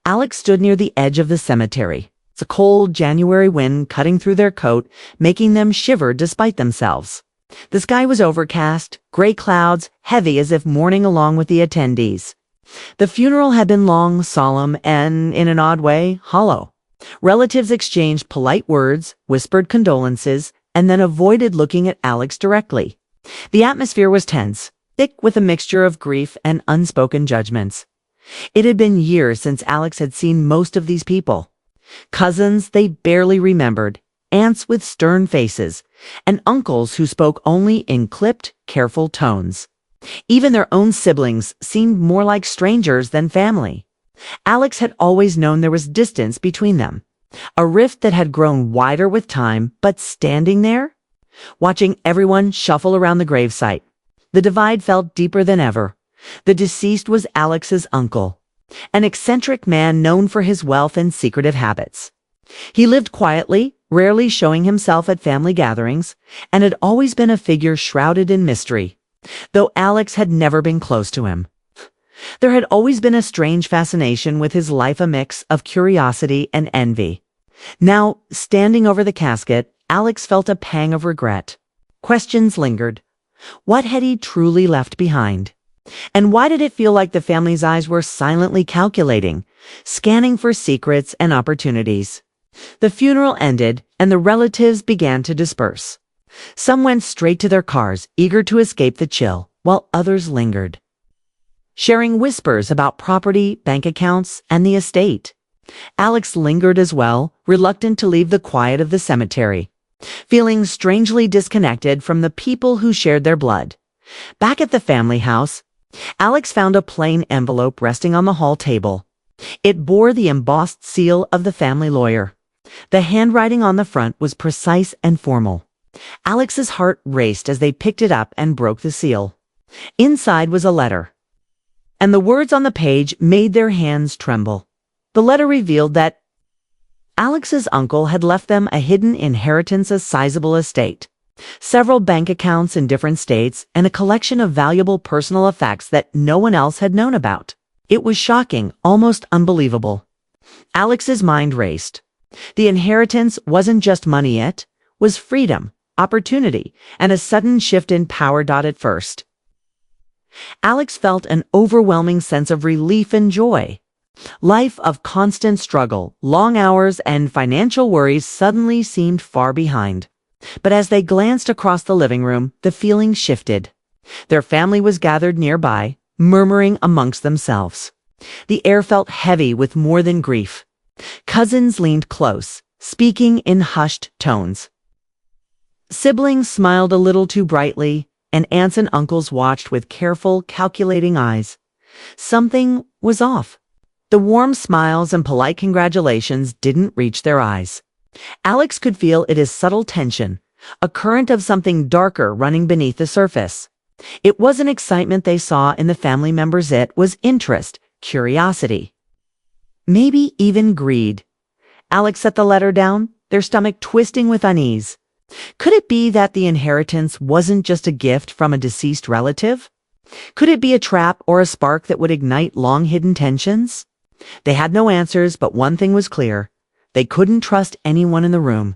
Alex stood near the edge of the cemetery. It's a cold January wind cutting through their coat, making them shiver despite themselves. The sky was overcast, gray clouds, heavy as if mourning along with the attendees. The funeral had been long, solemn, and, in an odd way, hollow. Relatives exchanged polite words, whispered condolences, and then avoided looking at Alex directly. The atmosphere was tense, thick with a mixture of grief and unspoken judgments. It had been years since Alex had seen most of these people. Cousins they barely remembered, aunts with stern faces, and uncles who spoke only in clipped, careful tones. Even their own siblings seemed more like strangers than family. Alex had always known there was distance between them, a rift that had grown wider with time, but standing there, watching everyone shuffle around the gravesite, the divide felt deeper than ever. The deceased was Alex's uncle, an eccentric man known for his wealth and secretive habits. He lived quietly, rarely showing himself at family gatherings, and had always been a figure shrouded in mystery, though Alex had never been close to him. There had always been a strange fascination with his life, a mix of curiosity and envy. Now, standing over the casket, Alex felt a pang of regret. Questions lingered. What had he truly left behind? And why did it feel like the family's eyes were silently calculating, scanning for secrets and opportunities? The funeral ended, and the relatives began to disperse. Some went straight to their cars, eager to escape the chill, while others lingered, sharing whispers about property, bank accounts, and the estate. Alex lingered as well, reluctant to leave the quiet of the cemetery, feeling strangely disconnected from the people who shared their blood. Back at the family house, Alex found a plain envelope resting on the hall table. It bore the embossed seal of the family lawyer. The handwriting on the front was precise and formal. Alex's heart raced as they picked it up and broke the seal. Inside was a letter, and the words on the page made their hands tremble. The letter revealed that Alex's uncle had left them a hidden inheritance, a sizable estate, several bank accounts in different states, and a collection of valuable personal effects that no one else had known about. It was shocking, almost unbelievable. Alex's mind raced. The inheritance wasn't just money, it was freedom, opportunity, and a sudden shift in power. At first, Alex felt an overwhelming sense of relief and joy. Life of constant struggle, long hours, and financial worries suddenly seemed far behind. But as they glanced across the living room, the feeling shifted. Their family was gathered nearby, murmuring amongst themselves. The air felt heavy with more than grief. Cousins leaned close, speaking in hushed tones. Siblings smiled a little too brightly, and aunts and uncles watched with careful, calculating eyes. Something was off. The warm smiles and polite congratulations didn't reach their eyes. Alex could feel it as subtle tension, a current of something darker running beneath the surface. It wasn't excitement they saw in the family members, it was interest, curiosity, maybe even greed. Alex set the letter down, their stomach twisting with unease. Could it be that the inheritance wasn't just a gift from a deceased relative? Could it be a trap or a spark that would ignite long-hidden tensions? They had no answers, but one thing was clear. They couldn't trust anyone in the room.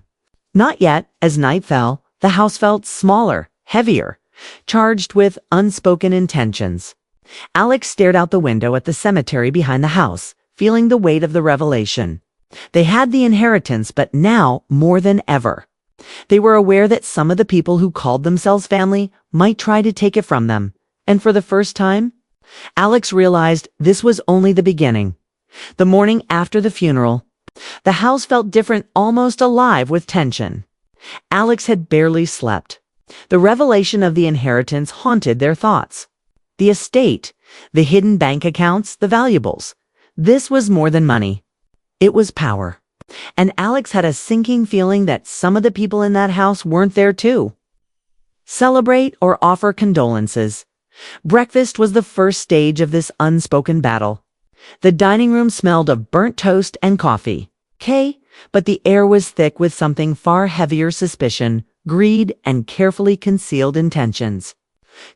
Not yet. As night fell, the house felt smaller, heavier, charged with unspoken intentions. Alex stared out the window at the cemetery behind the house, feeling the weight of the revelation. They had the inheritance, but now, more than ever, they were aware that some of the people who called themselves family might try to take it from them. And for the first time, Alex realized this was only the beginning. The morning after the funeral, the house felt different, almost alive with tension. Alex had barely slept. The revelation of the inheritance haunted their thoughts. The estate, the hidden bank accounts, the valuables. This was more than money. It was power. And Alex had a sinking feeling that some of the people in that house weren't there to celebrate or offer condolences. Breakfast was the first stage of this unspoken battle. The dining room smelled of burnt toast and coffee. But the air was thick with something far heavier: suspicion, greed, and carefully concealed intentions.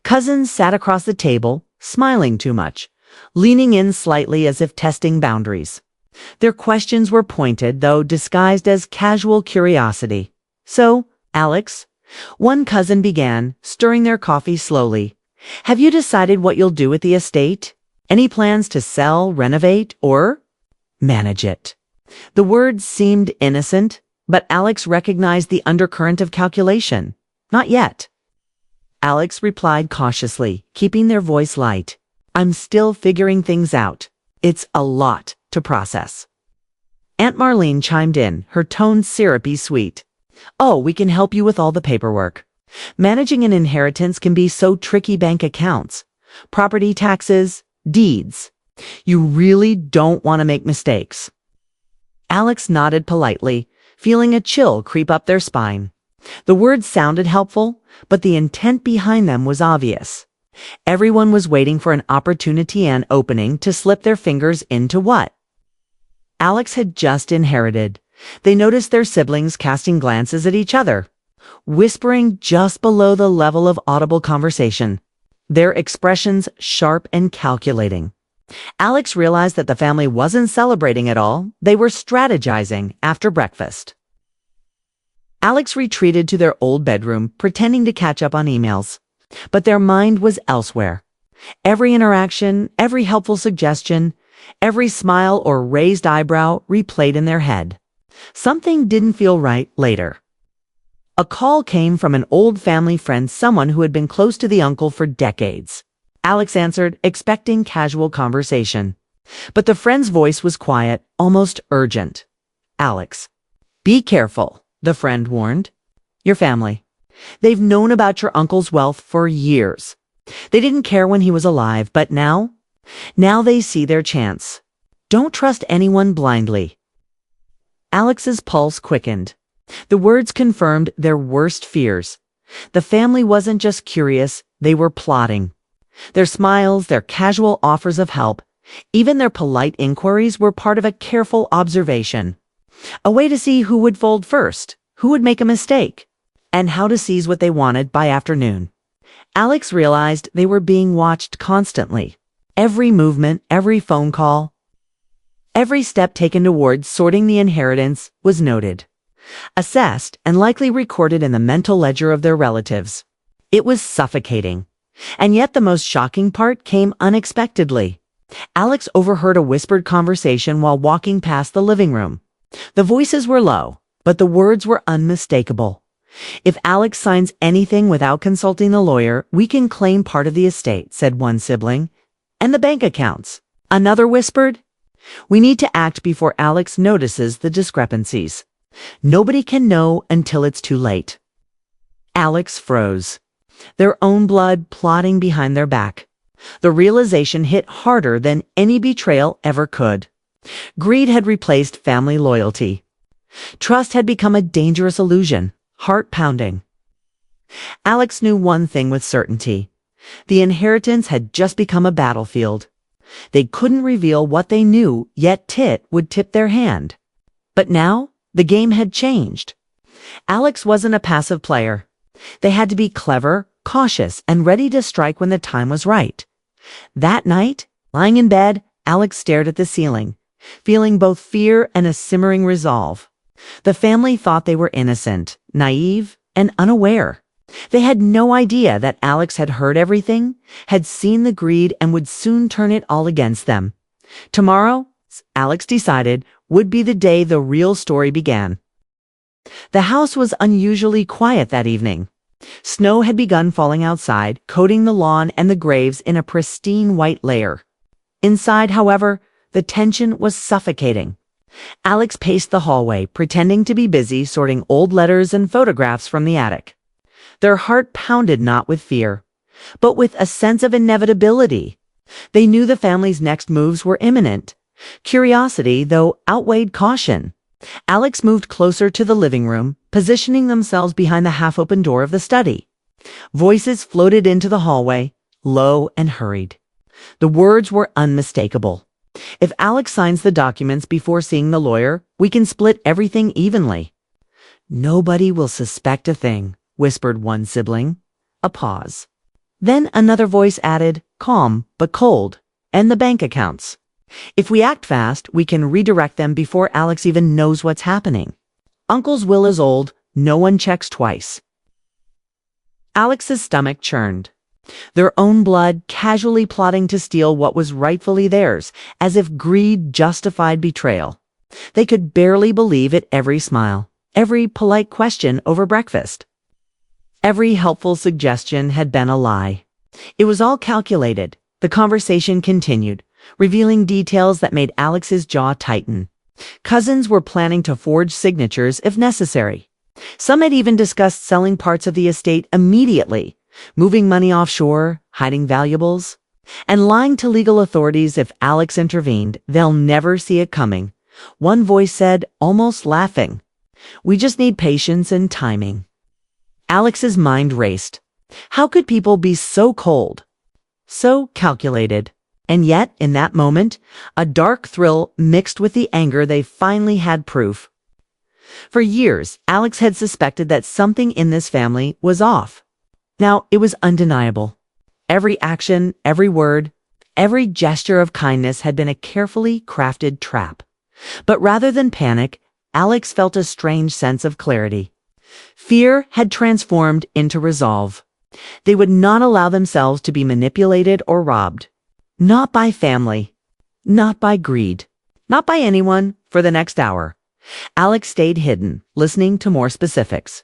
Cousins sat across the table, smiling too much, leaning in slightly as if testing boundaries. Their questions were pointed, though disguised as casual curiosity. "So, Alex," one cousin began, stirring their coffee slowly, "have you decided what you'll do with the estate? Any plans to sell, renovate, or manage it?" The words seemed innocent, but Alex recognized the undercurrent of calculation. "Not yet." Alex replied cautiously, keeping their voice light. "I'm still figuring things out. It's a lot to process." Aunt Marlene chimed in, her tone syrupy sweet. "Oh, we can help you with all the paperwork. Managing an inheritance can be so tricky. Bank accounts, property taxes, deeds. You really don't want to make mistakes." Alex nodded politely, feeling a chill creep up their spine. The words sounded helpful, but the intent behind them was obvious. Everyone was waiting for an opportunity and opening to slip their fingers into what Alex had just inherited. They noticed their siblings casting glances at each other, whispering just below the level of audible conversation, their expressions sharp and calculating. Alex realized that the family wasn't celebrating at all. They were strategizing after breakfast. Alex retreated to their old bedroom, pretending to catch up on emails. But their mind was elsewhere. Every interaction, every helpful suggestion, every smile or raised eyebrow replayed in their head. Something didn't feel right later. A call came from an old family friend, someone who had been close to the uncle for decades. Alex answered, expecting casual conversation. But the friend's voice was quiet, almost urgent. "Alex, be careful," the friend warned. "Your family. They've known about your uncle's wealth for years. They didn't care when he was alive, but now they see their chance. Don't trust anyone blindly." Alex's pulse quickened. The words confirmed their worst fears. The family wasn't just curious, they were plotting. Their smiles, their casual offers of help, even their polite inquiries were part of a careful observation. A way to see who would fold first, who would make a mistake, and how to seize what they wanted by afternoon. Alex realized they were being watched constantly. Every movement, every phone call, every step taken towards sorting the inheritance was noted, assessed, and likely recorded in the mental ledger of their relatives. It was suffocating. And yet the most shocking part came unexpectedly. Alex overheard a whispered conversation while walking past the living room. The voices were low, but the words were unmistakable. "If Alex signs anything without consulting the lawyer, we can claim part of the estate," said one sibling. "And the bank accounts," another whispered. "We need to act before Alex notices the discrepancies. Nobody can know until it's too late." Alex froze, their own blood plotting behind their back. The realization hit harder than any betrayal ever could. Greed had replaced family loyalty. Trust had become a dangerous illusion, heart-pounding. Alex knew one thing with certainty. The inheritance had just become a battlefield. They couldn't reveal what they knew, yet Tit would tip their hand. But now, the game had changed. Alex wasn't a passive player. They had to be clever, cautious, and ready to strike when the time was right. That night, lying in bed, Alex stared at the ceiling, feeling both fear and a simmering resolve. The family thought they were innocent, naive, and unaware. They had no idea that Alex had heard everything, had seen the greed, and would soon turn it all against them. Tomorrow, Alex decided, would be the day the real story began. The house was unusually quiet that evening. Snow had begun falling outside, coating the lawn and the graves in a pristine white layer. Inside, however, the tension was suffocating. Alex paced the hallway, pretending to be busy sorting old letters and photographs from the attic. Their heart pounded not with fear, but with a sense of inevitability. They knew the family's next moves were imminent. Curiosity, though, outweighed caution. Alex moved closer to the living room, positioning themselves behind the half-open door of the study. Voices floated into the hallway, low and hurried. The words were unmistakable. "If Alex signs the documents before seeing the lawyer, we can split everything evenly." "Nobody will suspect a thing," whispered one sibling. A pause. Then another voice added, calm but cold, "And the bank accounts." If we act fast, we can redirect them before Alex even knows what's happening. Uncle's will is old, no one checks twice. Alex's stomach churned. Their own blood casually plotting to steal what was rightfully theirs, as if greed justified betrayal. They could barely believe it every smile, every polite question over breakfast. Every helpful suggestion had been a lie. It was all calculated. The conversation continued, revealing details that made Alex's jaw tighten. Cousins were planning to forge signatures if necessary. Some had even discussed selling parts of the estate immediately, moving money offshore, hiding valuables, and lying to legal authorities if Alex intervened. They'll never see it coming. One voice said, almost laughing, "We just need patience and timing." Alex's mind raced. How could people be so cold, so calculated? And yet, in that moment, a dark thrill mixed with the anger they finally had proof. For years, Alex had suspected that something in this family was off. Now, it was undeniable. Every action, every word, every gesture of kindness had been a carefully crafted trap. But rather than panic, Alex felt a strange sense of clarity. Fear had transformed into resolve. They would not allow themselves to be manipulated or robbed. Not by family, not by greed, not by anyone for the next hour. Alex stayed hidden, listening to more specifics.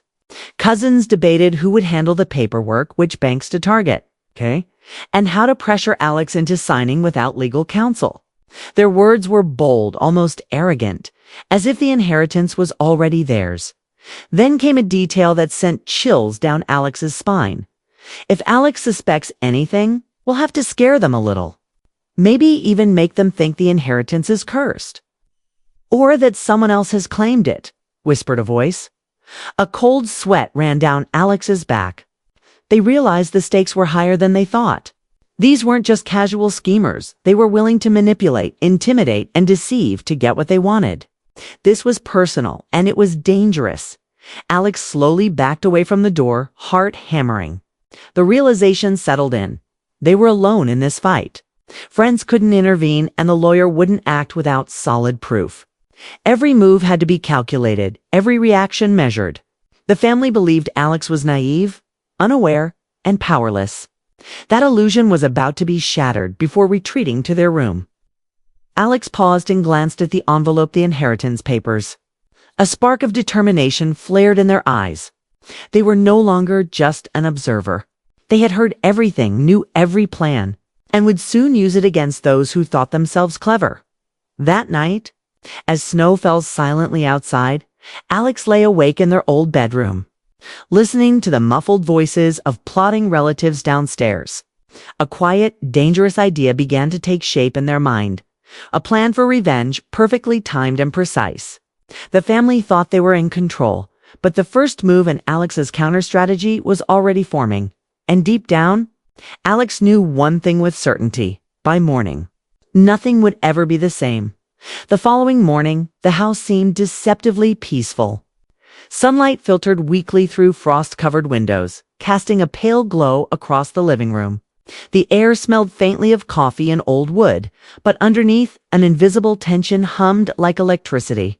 Cousins debated who would handle the paperwork, which banks to target, and how to pressure Alex into signing without legal counsel. Their words were bold, almost arrogant, as if the inheritance was already theirs. Then came a detail that sent chills down Alex's spine. If Alex suspects anything, we'll have to scare them a little. Maybe even make them think the inheritance is cursed. Or that someone else has claimed it, whispered a voice. A cold sweat ran down Alex's back. They realized the stakes were higher than they thought. These weren't just casual schemers. They were willing to manipulate, intimidate, and deceive to get what they wanted. This was personal, and it was dangerous. Alex slowly backed away from the door, heart hammering. The realization settled in. They were alone in this fight. Friends couldn't intervene, and the lawyer wouldn't act without solid proof. Every move had to be calculated, every reaction measured. The family believed Alex was naive, unaware, and powerless. That illusion was about to be shattered before retreating to their room. Alex paused and glanced at the envelope, the inheritance papers. A spark of determination flared in their eyes. They were no longer just an observer. They had heard everything, knew every plan, and would soon use it against those who thought themselves clever. That night, as snow fell silently outside, Alex lay awake in their old bedroom, listening to the muffled voices of plotting relatives downstairs. A quiet, dangerous idea began to take shape in their mind. A plan for revenge, perfectly timed and precise. The family thought they were in control, but the first move in Alex's counter-strategy was already forming. And deep down, Alex knew one thing with certainty. By morning, nothing would ever be the same. The following morning, the house seemed deceptively peaceful. Sunlight filtered weakly through frost-covered windows, casting a pale glow across the living room. The air smelled faintly of coffee and old wood, but underneath, an invisible tension hummed like electricity.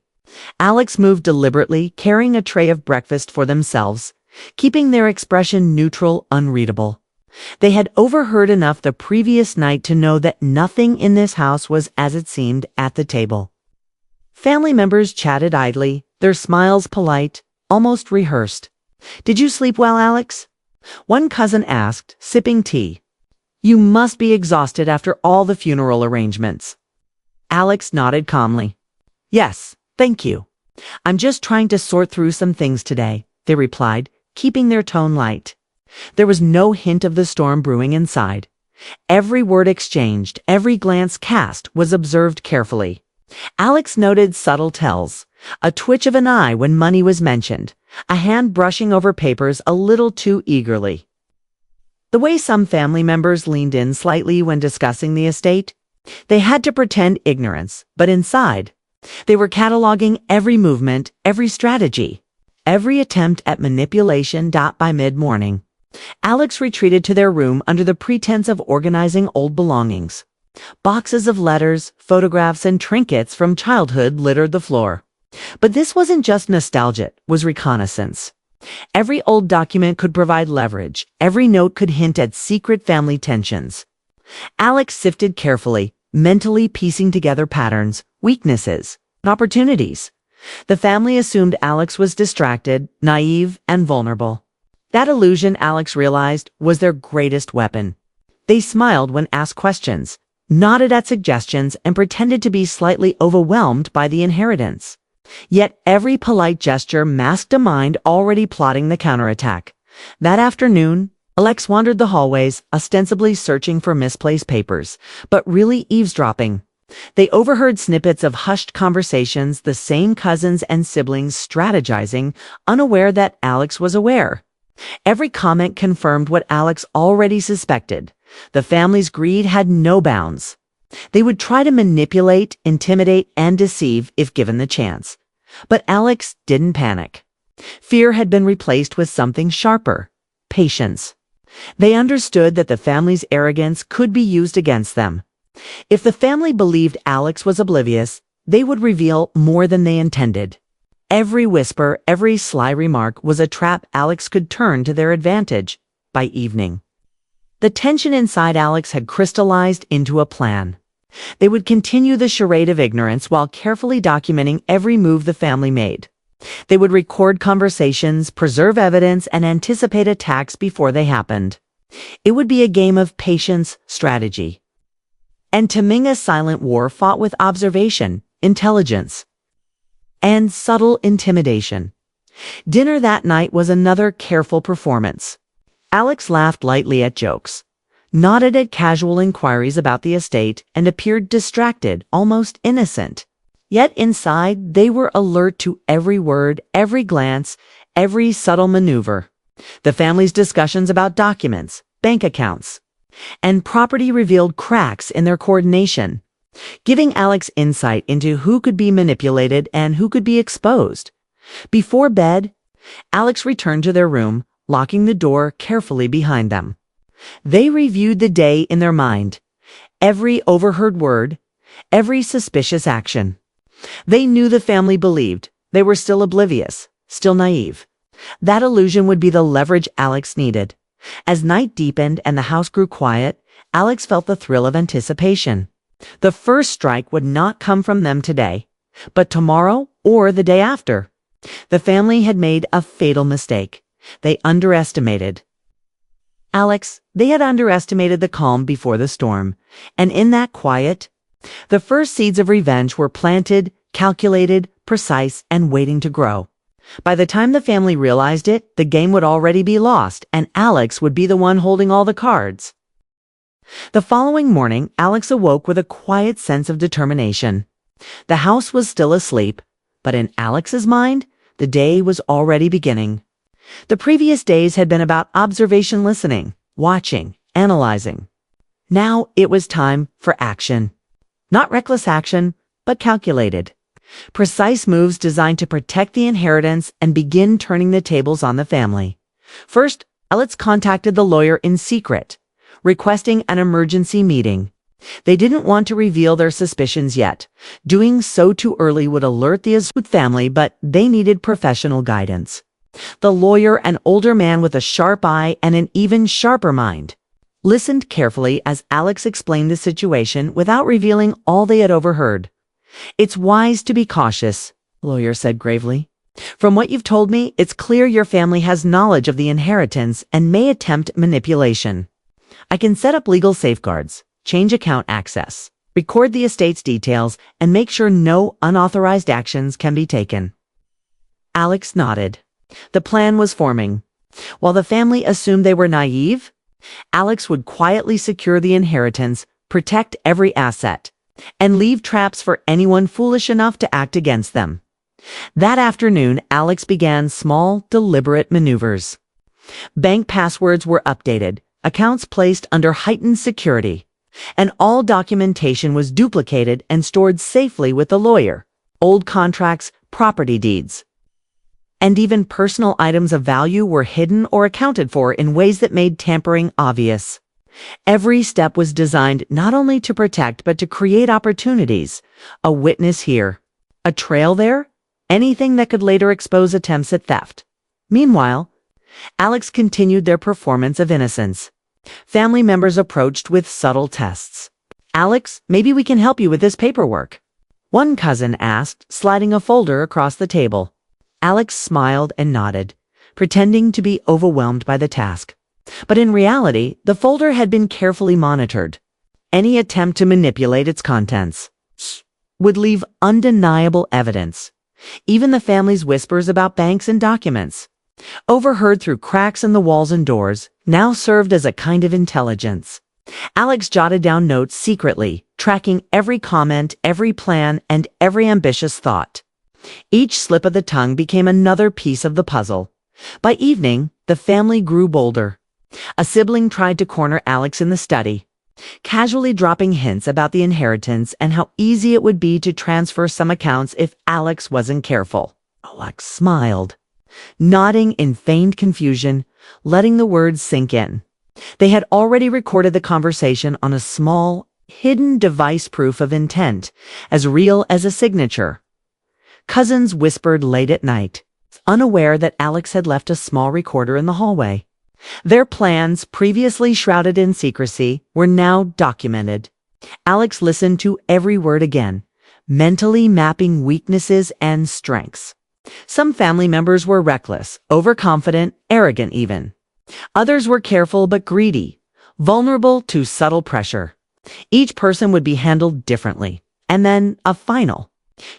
Alex moved deliberately, carrying a tray of breakfast for themselves, keeping their expression neutral, unreadable. They had overheard enough the previous night to know that nothing in this house was as it seemed at the table. Family members chatted idly, their smiles polite, almost rehearsed. "Did you sleep well, Alex?" One cousin asked, sipping tea. "You must be exhausted after all the funeral arrangements." Alex nodded calmly. "Yes, thank you. I'm just trying to sort through some things today," they replied, keeping their tone light. There was no hint of the storm brewing inside. Every word exchanged, every glance cast was observed carefully. Alex noted subtle tells, a twitch of an eye when money was mentioned, a hand brushing over papers a little too eagerly. The way some family members leaned in slightly when discussing the estate, they had to pretend ignorance, but inside, they were cataloging every movement, every strategy, every attempt at manipulation. By mid-morning, Alex retreated to their room under the pretense of organizing old belongings. Boxes of letters, photographs, and trinkets from childhood littered the floor. But this wasn't just nostalgia, it was reconnaissance. Every old document could provide leverage. Every note could hint at secret family tensions. Alex sifted carefully, mentally piecing together patterns, weaknesses, and opportunities. The family assumed Alex was distracted, naive, and vulnerable. That illusion, Alex realized, was their greatest weapon. They smiled when asked questions, nodded at suggestions, and pretended to be slightly overwhelmed by the inheritance. Yet every polite gesture masked a mind already plotting the counterattack. That afternoon, Alex wandered the hallways, ostensibly searching for misplaced papers, but really eavesdropping. They overheard snippets of hushed conversations, the same cousins and siblings strategizing, unaware that Alex was aware. Every comment confirmed what Alex already suspected. The family's greed had no bounds. They would try to manipulate, intimidate, and deceive if given the chance. But Alex didn't panic. Fear had been replaced with something sharper: patience. They understood that the family's arrogance could be used against them. If the family believed Alex was oblivious, they would reveal more than they intended. Every whisper, every sly remark was a trap Alex could turn to their advantage. By evening, the tension inside Alex had crystallized into a plan. They would continue the charade of ignorance while carefully documenting every move the family made. They would record conversations, preserve evidence, and anticipate attacks before they happened. It would be a game of patience, strategy, and Taminga's silent war fought with observation, intelligence, and subtle intimidation. Dinner that night was another careful performance. Alex laughed lightly at jokes, nodded at casual inquiries about the estate, and appeared distracted, almost innocent. Yet inside, they were alert to every word, every glance, every subtle maneuver. The family's discussions about documents, bank accounts, and property revealed cracks in their coordination, giving Alex insight into who could be manipulated and who could be exposed. Before bed, Alex returned to their room, locking the door carefully behind them. They reviewed the day in their mind, every overheard word, every suspicious action. They knew the family believed. They were still oblivious, still naive. That illusion would be the leverage Alex needed. As night deepened and the house grew quiet, Alex felt the thrill of anticipation. The first strike would not come from them today, but tomorrow or the day after. The family had made a fatal mistake. They underestimated Alex. They had underestimated the calm before the storm, and in that quiet, the first seeds of revenge were planted, calculated, precise, and waiting to grow. By the time the family realized it, the game would already be lost, and Alex would be the one holding all the cards. The following morning, Alex awoke with a quiet sense of determination. The house was still asleep, but in Alex's mind, the day was already beginning. The previous days had been about observation, listening, watching, analyzing. Now it was time for action. Not reckless action, but calculated. Precise moves designed to protect the inheritance and begin turning the tables on the family. First, Alex contacted the lawyer in secret, requesting an emergency meeting. They didn't want to reveal their suspicions yet. Doing so too early would alert the Azud family, but they needed professional guidance. The lawyer, an older man with a sharp eye and an even sharper mind, listened carefully as Alex explained the situation without revealing all they had overheard. "It's wise to be cautious," the lawyer said gravely. "From what you've told me, it's clear your family has knowledge of the inheritance and may attempt manipulation. I can set up legal safeguards, change account access, record the estate's details, and make sure no unauthorized actions can be taken." Alex nodded. The plan was forming. While the family assumed they were naive, Alex would quietly secure the inheritance, protect every asset, and leave traps for anyone foolish enough to act against them. That afternoon, Alex began small, deliberate maneuvers. Bank passwords were updated, accounts placed under heightened security, and all documentation was duplicated and stored safely with the lawyer. Old contracts, property deeds, and even personal items of value were hidden or accounted for in ways that made tampering obvious. Every step was designed not only to protect but to create opportunities. A witness here, a trail there, anything that could later expose attempts at theft. Meanwhile, Alex continued their performance of innocence. Family members approached with subtle tests. "Alex, maybe we can help you with this paperwork," one cousin asked, sliding a folder across the table. Alex smiled and nodded, pretending to be overwhelmed by the task. But in reality, the folder had been carefully monitored. Any attempt to manipulate its contents would leave undeniable evidence. Even the family's whispers about banks and documents, overheard through cracks in the walls and doors, now served as a kind of intelligence. Alex jotted down notes secretly, tracking every comment, every plan, and every ambitious thought. Each slip of the tongue became another piece of the puzzle. By evening, the family grew bolder. A sibling tried to corner Alex in the study, casually dropping hints about the inheritance and how easy it would be to transfer some accounts if Alex wasn't careful. Alex smiled, nodding in feigned confusion, letting the words sink in. They had already recorded the conversation on a small, hidden device, proof of intent, as real as a signature. Cousins whispered late at night, unaware that Alex had left a small recorder in the hallway. Their plans, previously shrouded in secrecy, were now documented. Alex listened to every word again, mentally mapping weaknesses and strengths. Some family members were reckless, overconfident, arrogant even. Others were careful but greedy, vulnerable to subtle pressure. Each person would be handled differently. And then a final,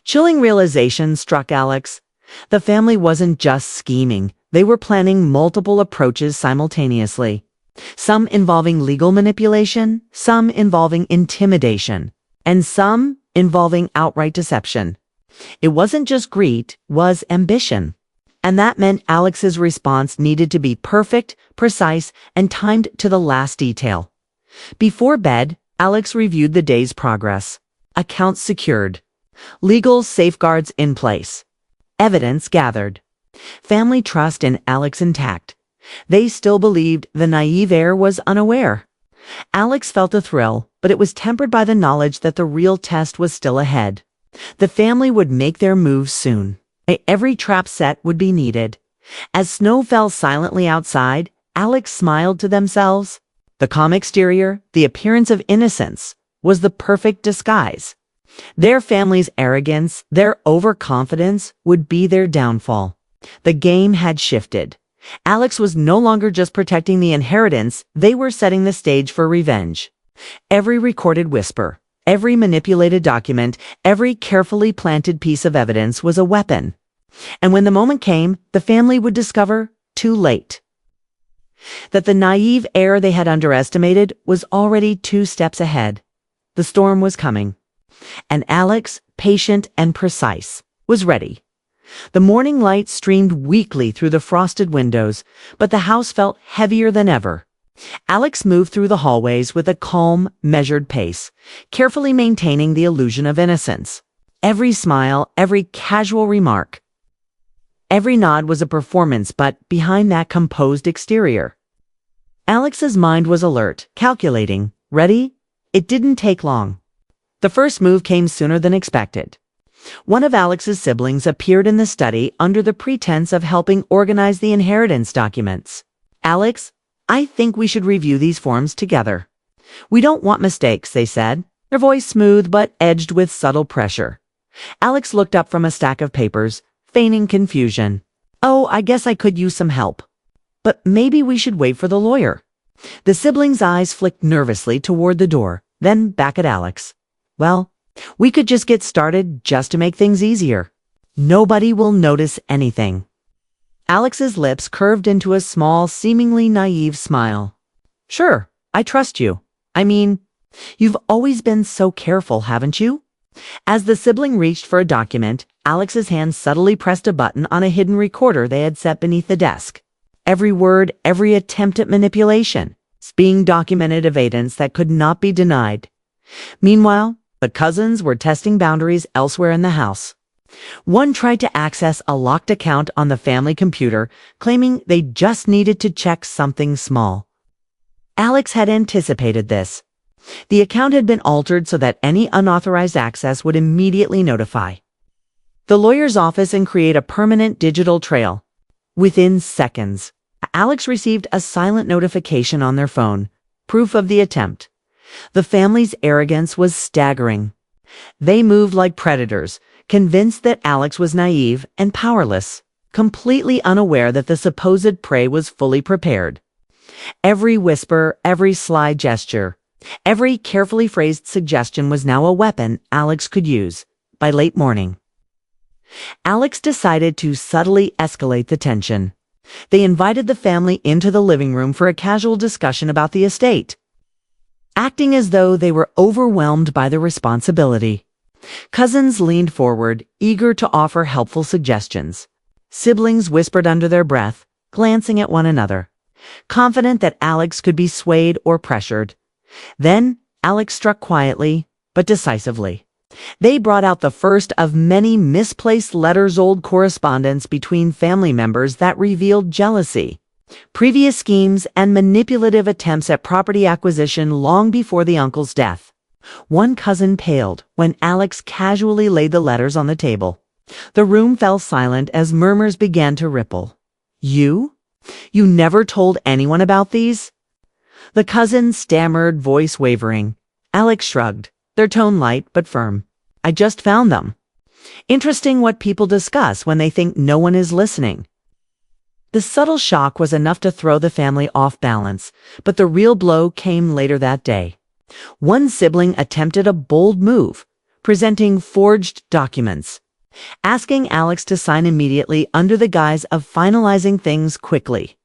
chilling realization struck Alex. The family wasn't just scheming. They were planning multiple approaches simultaneously, some involving legal manipulation, some involving intimidation, and some involving outright deception. It wasn't just greed, it was ambition. And that meant Alex's response needed to be perfect, precise, and timed to the last detail. Before bed, Alex reviewed the day's progress. Accounts secured. Legal safeguards in place. Evidence gathered. Family trust in Alex intact. They still believed the naive heir was unaware. Alex felt a thrill, but it was tempered by the knowledge that the real test was still ahead. The family would make their move soon. Every trap set would be needed. As snow fell silently outside, Alex smiled to themselves. The calm exterior, the appearance of innocence, was the perfect disguise. Their family's arrogance, their overconfidence, would be their downfall. The game had shifted. Alex was no longer just protecting the inheritance, they were setting the stage for revenge. Every recorded whisper, every manipulated document, every carefully planted piece of evidence was a weapon. And when the moment came, the family would discover, too late, that the naive heir they had underestimated was already 2 steps ahead. The storm was coming. And Alex, patient and precise, was ready. The morning light streamed weakly through the frosted windows, but the house felt heavier than ever. Alex moved through the hallways with a calm, measured pace, carefully maintaining the illusion of innocence. Every smile, every casual remark, every nod was a performance, but behind that composed exterior, Alex's mind was alert, calculating, ready. It didn't take long. The first move came sooner than expected. One of Alex's siblings appeared in the study under the pretense of helping organize the inheritance documents. "Alex, I think we should review these forms together. We don't want mistakes," they said, their voice smooth but edged with subtle pressure. Alex looked up from a stack of papers, feigning confusion. "Oh, I guess I could use some help. But maybe we should wait for the lawyer." The sibling's eyes flicked nervously toward the door, then back at Alex. "Well, we could just get started just to make things easier. Nobody will notice anything." Alex's lips curved into a small, seemingly naive smile. "Sure, I trust you. I mean, you've always been so careful, haven't you?" As the sibling reached for a document, Alex's hand subtly pressed a button on a hidden recorder they had set beneath the desk. Every word, every attempt at manipulation, being documented evidence that could not be denied. Meanwhile, the cousins were testing boundaries elsewhere in the house. One tried to access a locked account on the family computer, claiming they just needed to check something small. Alex had anticipated this. The account had been altered so that any unauthorized access would immediately notify the lawyer's office and create a permanent digital trail. Within seconds, Alex received a silent notification on their phone, proof of the attempt. The family's arrogance was staggering. They moved like predators, convinced that Alex was naive and powerless, completely unaware that the supposed prey was fully prepared. Every whisper, every sly gesture, every carefully phrased suggestion was now a weapon Alex could use. By late morning, Alex decided to subtly escalate the tension. They invited the family into the living room for a casual discussion about the estate, acting as though they were overwhelmed by the responsibility. Cousins leaned forward, eager to offer helpful suggestions. Siblings whispered under their breath, glancing at one another, confident that Alex could be swayed or pressured. Then, Alex struck quietly, but decisively. They brought out the first of many misplaced letters-old correspondence between family members that revealed jealousy, previous schemes, and manipulative attempts at property acquisition long before the uncle's death. One cousin paled when Alex casually laid the letters on the table. The room fell silent as murmurs began to ripple. You? You never told anyone about these? The cousin stammered, voice wavering. Alex shrugged, their tone light but firm. I just found them. Interesting what people discuss when they think no one is listening. The subtle shock was enough to throw the family off balance, but the real blow came later that day. One sibling attempted a bold move, presenting forged documents, asking Alex to sign immediately under the guise of finalizing things quickly.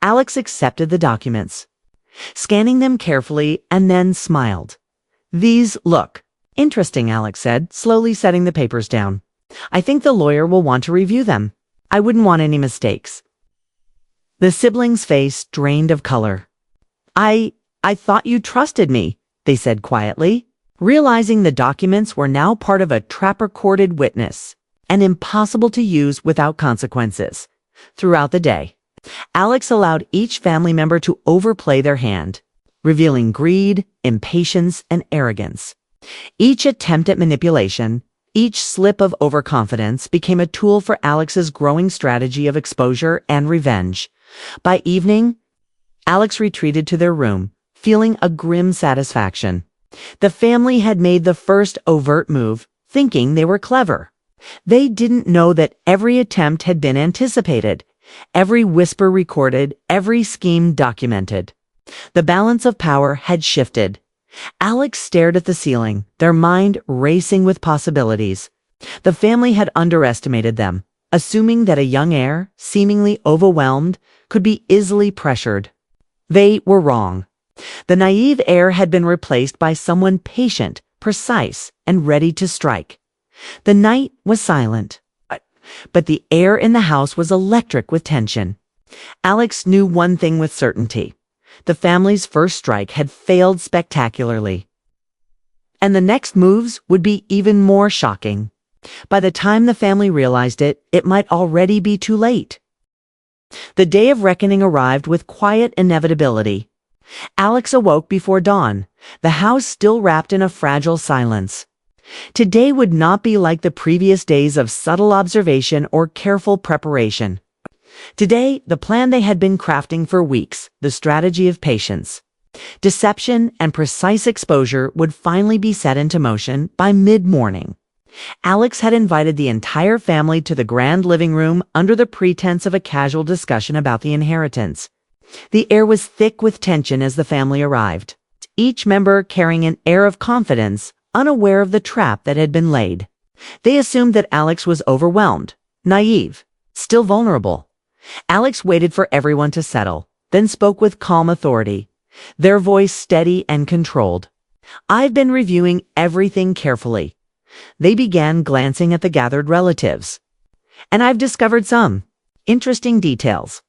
Alex accepted the documents, scanning them carefully, and then smiled. These look interesting, Alex said, slowly setting the papers down. I think the lawyer will want to review them. I wouldn't want any mistakes. The sibling's face drained of color. I thought you trusted me, they said quietly, realizing the documents were now part of a trap-recorded witness and impossible to use without consequences. Throughout the day, Alex allowed each family member to overplay their hand, revealing greed, impatience, and arrogance. Each attempt at manipulation, each slip of overconfidence became a tool for Alex's growing strategy of exposure and revenge. By evening, Alex retreated to their room, feeling a grim satisfaction. The family had made the first overt move, thinking they were clever. They didn't know that every attempt had been anticipated, every whisper recorded, every scheme documented. The balance of power had shifted. Alex stared at the ceiling, their mind racing with possibilities. The family had underestimated them, assuming that a young heir, seemingly overwhelmed, could be easily pressured. They were wrong. The naive heir had been replaced by someone patient, precise, and ready to strike. The night was silent, but the air in the house was electric with tension. Alex knew one thing with certainty. The family's first strike had failed spectacularly, and the next moves would be even more shocking. By the time the family realized it, it might already be too late. The day of reckoning arrived with quiet inevitability. Alex awoke before dawn, the house still wrapped in a fragile silence. Today would not be like the previous days of subtle observation or careful preparation. Today, the plan they had been crafting for weeks, the strategy of patience, deception, and precise exposure would finally be set into motion by mid-morning. Alex had invited the entire family to the grand living room under the pretense of a casual discussion about the inheritance. The air was thick with tension as the family arrived, each member carrying an air of confidence, unaware of the trap that had been laid. They assumed that Alex was overwhelmed, naive, still vulnerable. Alex waited for everyone to settle, then spoke with calm authority, their voice steady and controlled. I've been reviewing everything carefully. They began glancing at the gathered relatives. And I've discovered some interesting details.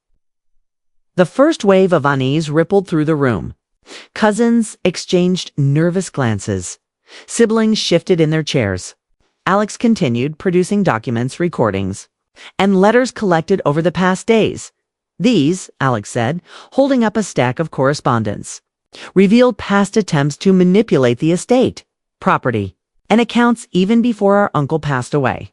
The first wave of unease rippled through the room. Cousins exchanged nervous glances. Siblings shifted in their chairs. Alex continued producing documents, recordings, and letters collected over the past days. These, Alex said, holding up a stack of correspondence, revealed past attempts to manipulate the estate, property, and accounts even before our uncle passed away.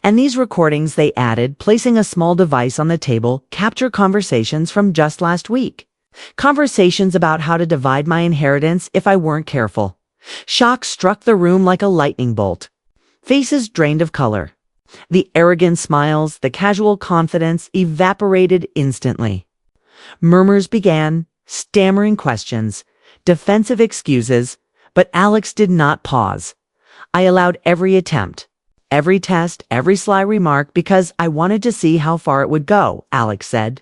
And these recordings, they added, placing a small device on the table, capture conversations from just last week. Conversations about how to divide my inheritance if I weren't careful. Shock struck the room like a lightning bolt. Faces drained of color. The arrogant smiles, the casual confidence evaporated instantly. Murmurs began, stammering questions, defensive excuses, but Alex did not pause. I allowed every attempt, every test, every sly remark because I wanted to see how far it would go, Alex said.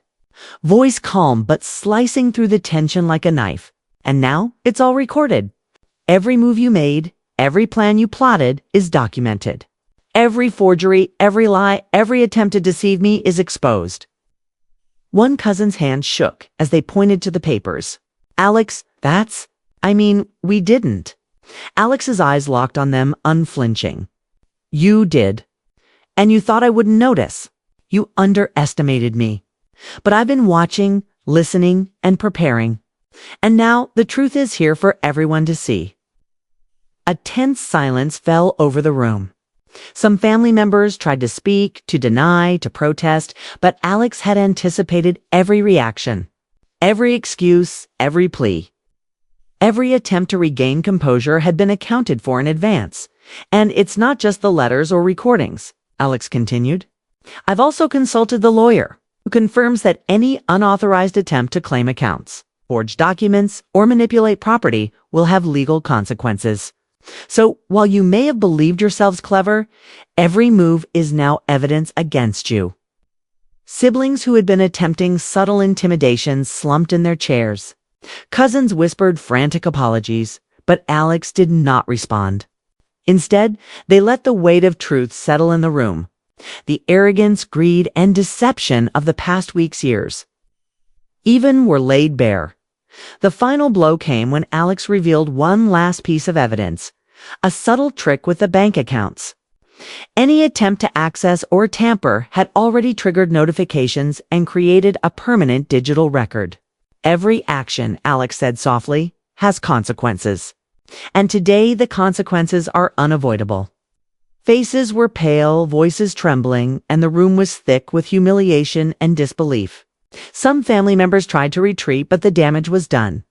Voice calm but slicing through the tension like a knife. And now it's all recorded. Every move you made, every plan you plotted is documented. Every forgery, every lie, every attempt to deceive me is exposed. One cousin's hand shook as they pointed to the papers. Alex, we didn't. Alex's eyes locked on them, unflinching. You did. And you thought I wouldn't notice. You underestimated me. But I've been watching, listening, and preparing. And now the truth is here for everyone to see. A tense silence fell over the room. Some family members tried to speak, to deny, to protest, but Alex had anticipated every reaction, every excuse, every plea. Every attempt to regain composure had been accounted for in advance. And it's not just the letters or recordings, Alex continued. I've also consulted the lawyer, who confirms that any unauthorized attempt to claim accounts, forge documents, or manipulate property will have legal consequences. So, while you may have believed yourselves clever, every move is now evidence against you. Siblings who had been attempting subtle intimidation slumped in their chairs. Cousins whispered frantic apologies, but Alex did not respond. Instead, they let the weight of truth settle in the room. The arrogance, greed, and deception of the past week's years even were laid bare. The final blow came when Alex revealed one last piece of evidence, a subtle trick with the bank accounts. Any attempt to access or tamper had already triggered notifications and created a permanent digital record. Every action, Alex said softly, has consequences. And today the consequences are unavoidable. Faces were pale, voices trembling, and the room was thick with humiliation and disbelief. Some family members tried to retreat, but the damage was done.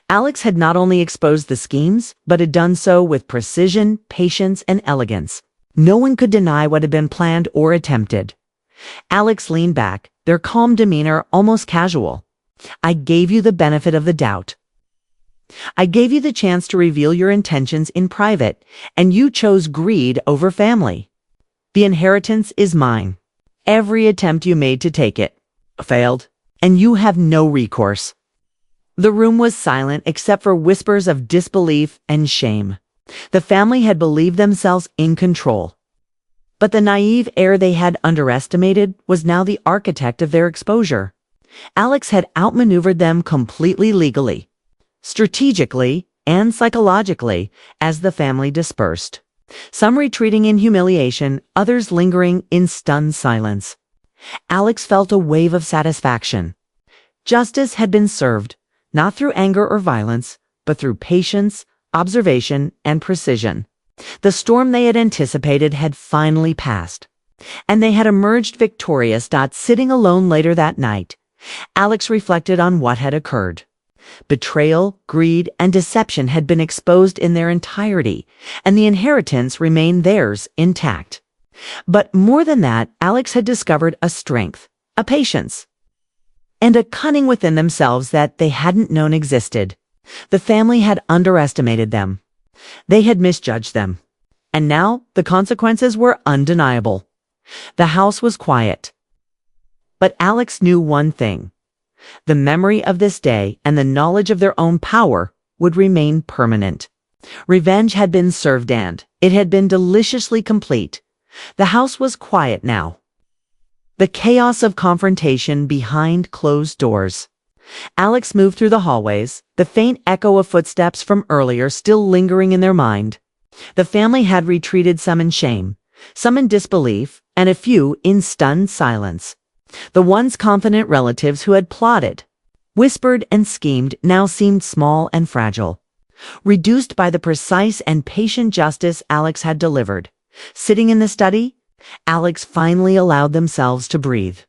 Alex had not only exposed the schemes, but had done so with precision, patience, and elegance. No one could deny what had been planned or attempted. Alex leaned back, their calm demeanor almost casual. I gave you the benefit of the doubt. I gave you the chance to reveal your intentions in private, and you chose greed over family. The inheritance is mine. Every attempt you made to take it failed, and you have no recourse. The room was silent except for whispers of disbelief and shame. The family had believed themselves in control. But the naive heir they had underestimated was now the architect of their exposure. Alex had outmaneuvered them completely legally, strategically, and psychologically as the family dispersed. Some retreating in humiliation, others lingering in stunned silence. Alex felt a wave of satisfaction. Justice had been served, not through anger or violence, but through patience, observation, and precision. The storm they had anticipated had finally passed, and they had emerged victorious. Sitting alone later that night, Alex reflected on what had occurred. Betrayal, greed, and deception had been exposed in their entirety, and the inheritance remained theirs intact. But more than that, Alex had discovered a strength, a patience, and a cunning within themselves that they hadn't known existed. The family had underestimated them. They had misjudged them. And now the consequences were undeniable. The house was quiet. But Alex knew one thing. The memory of this day and the knowledge of their own power would remain permanent. Revenge had been served, and it had been deliciously complete. The house was quiet now. The chaos of confrontation behind closed doors. Alex moved through the hallways, the faint echo of footsteps from earlier still lingering in their mind. The family had retreated, some in shame, some in disbelief, and a few in stunned silence. The once confident relatives who had plotted, whispered, and schemed now seemed small and fragile, reduced by the precise and patient justice Alex had delivered. Sitting in the study, Alex finally allowed themselves to breathe.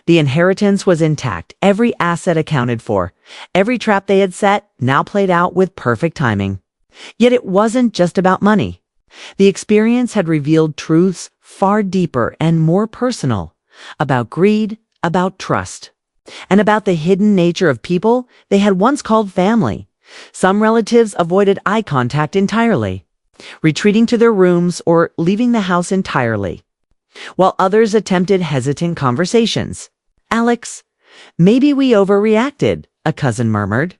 The inheritance was intact, every asset accounted for. Every trap they had set now played out with perfect timing. Yet it wasn't just about money. The experience had revealed truths far deeper and more personal, about greed, about trust, and about the hidden nature of people they had once called family. Some relatives avoided eye contact entirely, retreating to their rooms or leaving the house entirely, while others attempted hesitant conversations. "Alex, maybe we overreacted," a cousin murmured.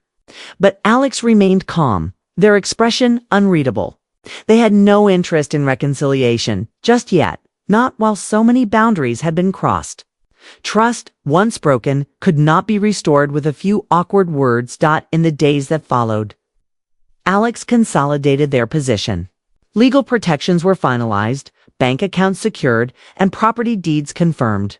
But Alex remained calm, their expression unreadable. They had no interest in reconciliation, just yet, not while so many boundaries had been crossed. Trust, once broken, could not be restored with a few awkward words. In the days that followed, Alex consolidated their position. Legal protections were finalized, bank accounts secured, and property deeds confirmed.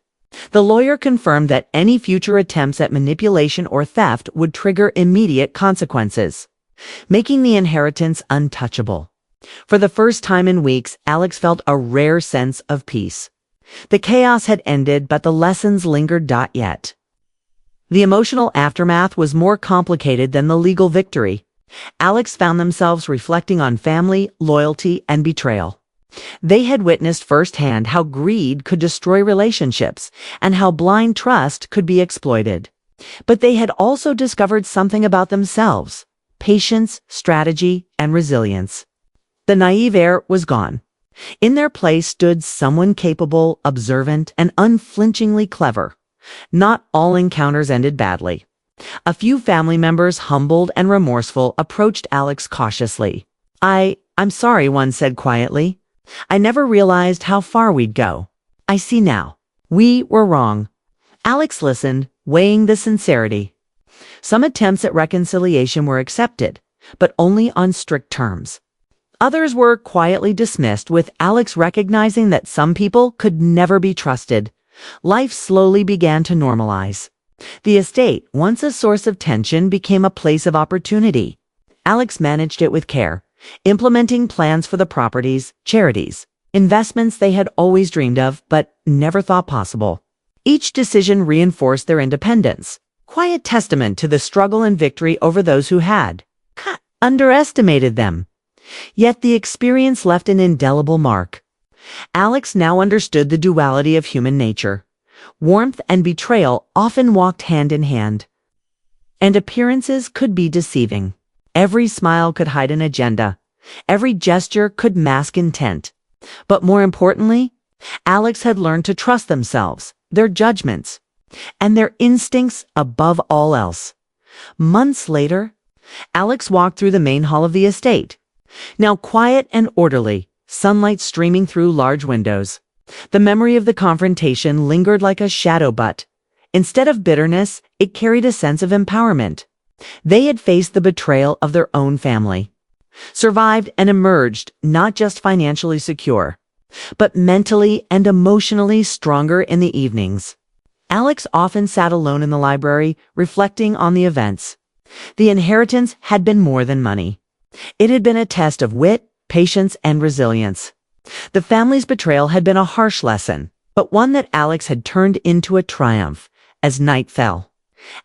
The lawyer confirmed that any future attempts at manipulation or theft would trigger immediate consequences, making the inheritance untouchable. For the first time in weeks, Alex felt a rare sense of peace. The chaos had ended, but the lessons lingered. Yet the emotional aftermath was more complicated than the legal victory. Alex found themselves reflecting on family, loyalty, and betrayal. They had witnessed firsthand how greed could destroy relationships and how blind trust could be exploited. But they had also discovered something about themselves: patience, strategy, and resilience. The naive air was gone. In their place stood someone capable, observant, and unflinchingly clever. Not all encounters ended badly. A few family members, humbled and remorseful, approached Alex cautiously. I'm sorry," one said quietly. "I never realized how far we'd go. I see now. We were wrong." Alex listened, weighing the sincerity. Some attempts at reconciliation were accepted, but only on strict terms. Others were quietly dismissed, with Alex recognizing that some people could never be trusted. Life slowly began to normalize. The estate, once a source of tension, became a place of opportunity. Alex managed it with care, implementing plans for the properties, charities, investments they had always dreamed of but never thought possible. Each decision reinforced their independence, quiet testament to the struggle and victory over those who had underestimated them. Yet the experience left an indelible mark. Alex now understood the duality of human nature. Warmth and betrayal often walked hand in hand, and appearances could be deceiving. Every smile could hide an agenda. Every gesture could mask intent. But more importantly, Alex had learned to trust themselves, their judgments, and their instincts above all else. Months later, Alex walked through the main hall of the estate, now quiet and orderly, sunlight streaming through large windows. The memory of the confrontation lingered like a shadow, but instead of bitterness, it carried a sense of empowerment. They had faced the betrayal of their own family, survived, and emerged not just financially secure, but mentally and emotionally stronger in the evenings. Alex often sat alone in the library, reflecting on the events. The inheritance had been more than money. It had been a test of wit, patience, and resilience. The family's betrayal had been a harsh lesson, but one that Alex had turned into a triumph. As night fell,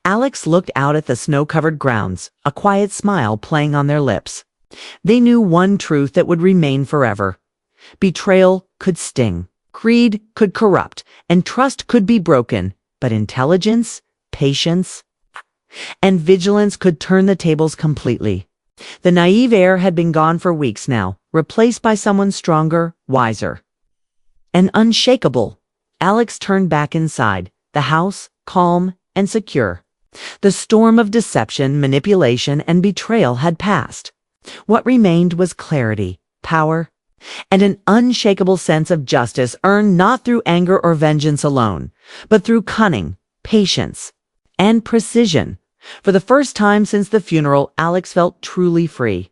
Alex looked out at the snow-covered grounds, a quiet smile playing on their lips. They knew one truth that would remain forever. Betrayal could sting, greed could corrupt, and trust could be broken, but intelligence, patience, and vigilance could turn the tables completely. The naive air had been gone for weeks now, replaced by someone stronger, wiser, and unshakable. Alex turned back inside, the house calm and secure. The storm of deception, manipulation, and betrayal had passed. What remained was clarity, power, and an unshakable sense of justice earned not through anger or vengeance alone, but through cunning, patience, and precision. For the first time since the funeral, Alex felt truly free.